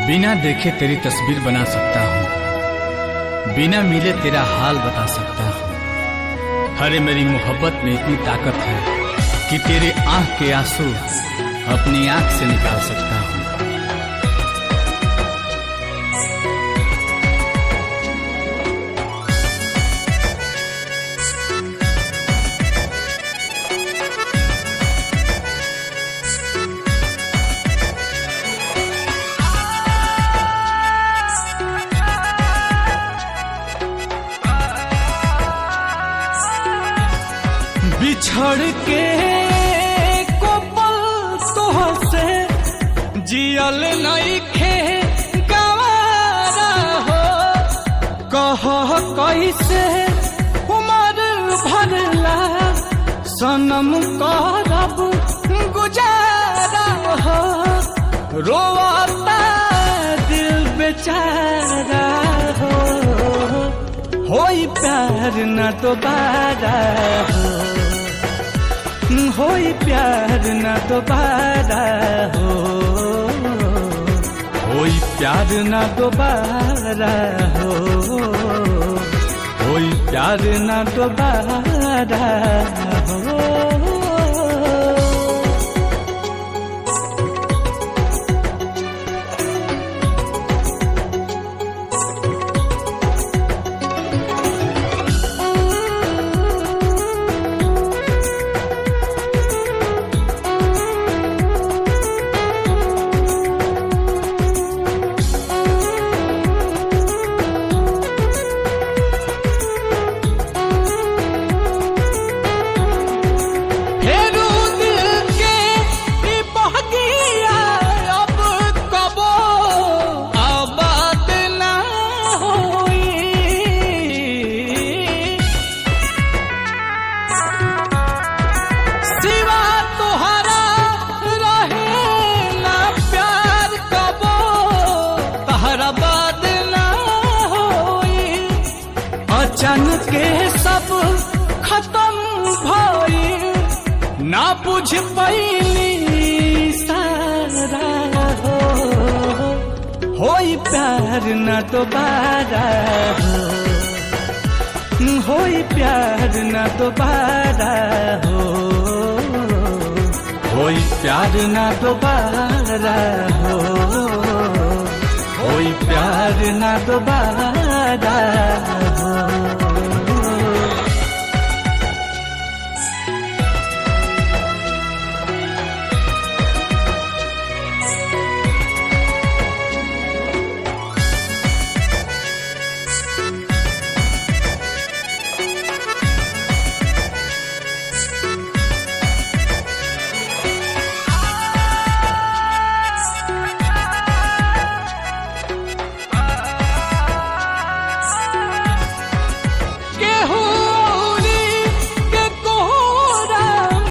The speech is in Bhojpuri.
बिना देखे तेरी तस्वीर बना सकता हूँ, बिना मिले तेरा हाल बता सकता हूँ। अरे मेरी मोहब्बत में इतनी ताकत है कि तेरे आंख के आंसू अपनी आंख से निकाल सकता हूँ। बिछड़ के को पल तोहसे जियल नइखे गवारा हो। कह कैसे उमर भरला सनम करब गुजारा हो। रोता दिल बेचारा हो, होई प्यार न दोबारा हो, होई प्यार न दोबारा हो, होई प्यार न दोबारा हो, होई प्यार न दोबारा हो। अचानक के सब खत्म भइल, ना बुझ पैली सारा हो। होई प्यार न दोबारा हो, होई प्यार न दोबारा हो, होई प्यार न दोबारा हो, होई प्यार न दोबारा हो।